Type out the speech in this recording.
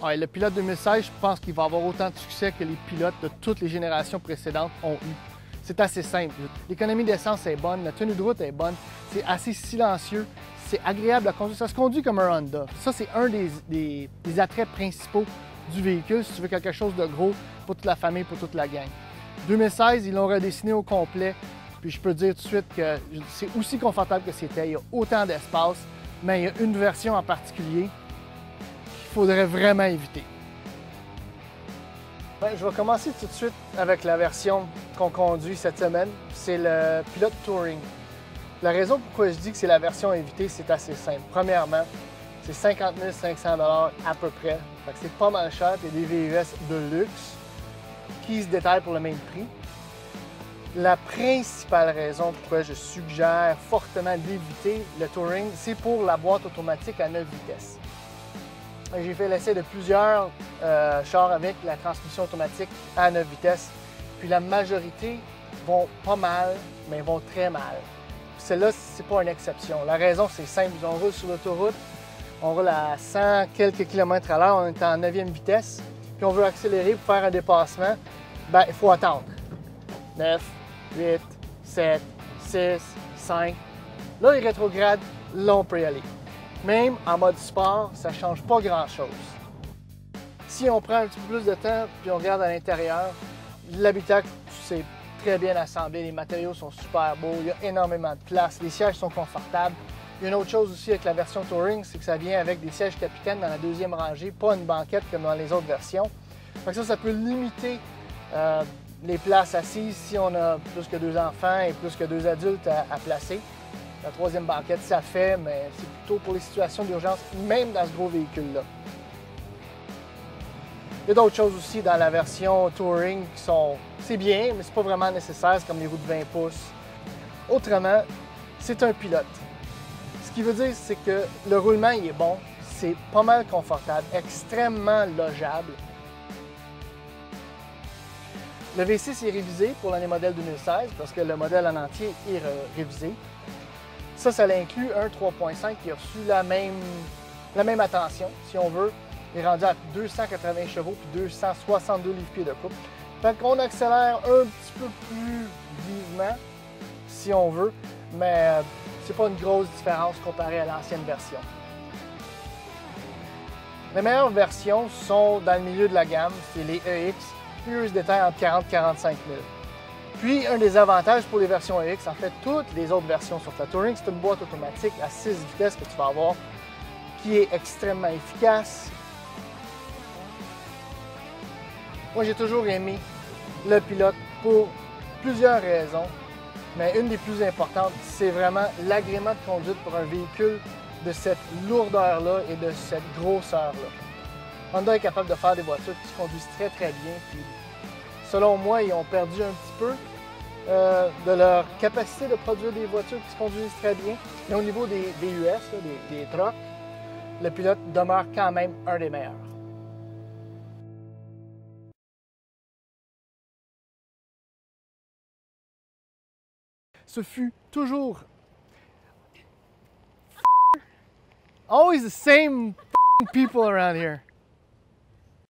Ouais, le pilote 2016, je pense qu'il va avoir autant de succès que les pilotes de toutes les générations précédentes ont eu. C'est assez simple. L'économie d'essence est bonne, la tenue de route est bonne, c'est assez silencieux, c'est agréable à conduire. Ça se conduit comme un Honda. Ça, c'est un des attraits principaux du véhicule si tu veux quelque chose de gros pour toute la famille, pour toute la gang. 2016, ils l'ont redessiné au complet. Puis je peux te dire tout de suite que c'est aussi confortable que c'était. Il y a autant d'espace, mais il y a une version en particulier qu'il faudrait vraiment éviter. Je vais commencer tout de suite avec la version qu'on conduit cette semaine. C'est le Pilote Touring. La raison pourquoi je dis que c'est la version à éviter, c'est assez simple. Premièrement, c'est 50 500 $ à peu près. C'est pas mal cher. Il y a des VUS de luxe qui se détaillent pour le même prix. La principale raison pourquoi je suggère fortement d'éviter le Touring, c'est pour la boîte automatique à 9 vitesses. J'ai fait l'essai de plusieurs chars avec la transmission automatique à 9 vitesses. Puis la majorité vont pas mal, mais vont très mal. Celle-là, c'est pas une exception. La raison, c'est simple. On roule sur l'autoroute, on roule à 100 quelques kilomètres à l'heure, on est en 9e vitesse, puis on veut accélérer pour faire un dépassement, bien, il faut attendre. 9, 8, 7, 6, 5. Là, il rétrograde, là, on peut y aller. Même en mode sport, ça ne change pas grand-chose. Si on prend un petit peu plus de temps puis on regarde à l'intérieur, l'habitacle, c'est très bien assemblé, les matériaux sont super beaux, il y a énormément de place, les sièges sont confortables. Il y a une autre chose aussi avec la version Touring, c'est que ça vient avec des sièges capitaines dans la deuxième rangée, pas une banquette comme dans les autres versions. Donc ça peut limiter les places assises si on a plus que 2 enfants et plus que 2 adultes à placer. La troisième banquette, ça fait, mais c'est plutôt pour les situations d'urgence, même dans ce gros véhicule-là. Il y a d'autres choses aussi dans la version Touring qui sont... C'est bien, mais c'est pas vraiment nécessaire, c'est comme les roues de 20 pouces. Autrement, c'est un pilote. Ce qui veut dire, c'est que le roulement, il est bon, c'est pas mal confortable, extrêmement logeable. Le V6 est révisé pour l'année modèle 2016 parce que le modèle en entier est révisé. Ça l'inclut un 3.5 qui a reçu la même attention, si on veut. Il est rendu à 280 chevaux puis 262 livres-pieds de couple. Fait qu'on accélère un petit peu plus vivement, si on veut, mais c'est pas une grosse différence comparée à l'ancienne version. Les meilleures versions sont dans le milieu de la gamme, c'est les EX, puis eux se détaillent entre 40 et 45 000. Puis, un des avantages pour les versions EX, en fait, toutes les autres versions sur la Touring, c'est une boîte automatique à 6 vitesses que tu vas avoir, qui est extrêmement efficace. Moi, j'ai toujours aimé le pilote pour plusieurs raisons, mais une des plus importantes, c'est vraiment l'agrément de conduite pour un véhicule de cette lourdeur-là et de cette grosseur-là. Honda est capable de faire des voitures qui se conduisent très très bien. Puis, selon moi, ils ont perdu un petit peu de leur capacité de produire des voitures qui se conduisent très bien. Mais au niveau des US, des trucks, le pilote demeure quand même un des meilleurs. Ce fut toujours always the same people around here.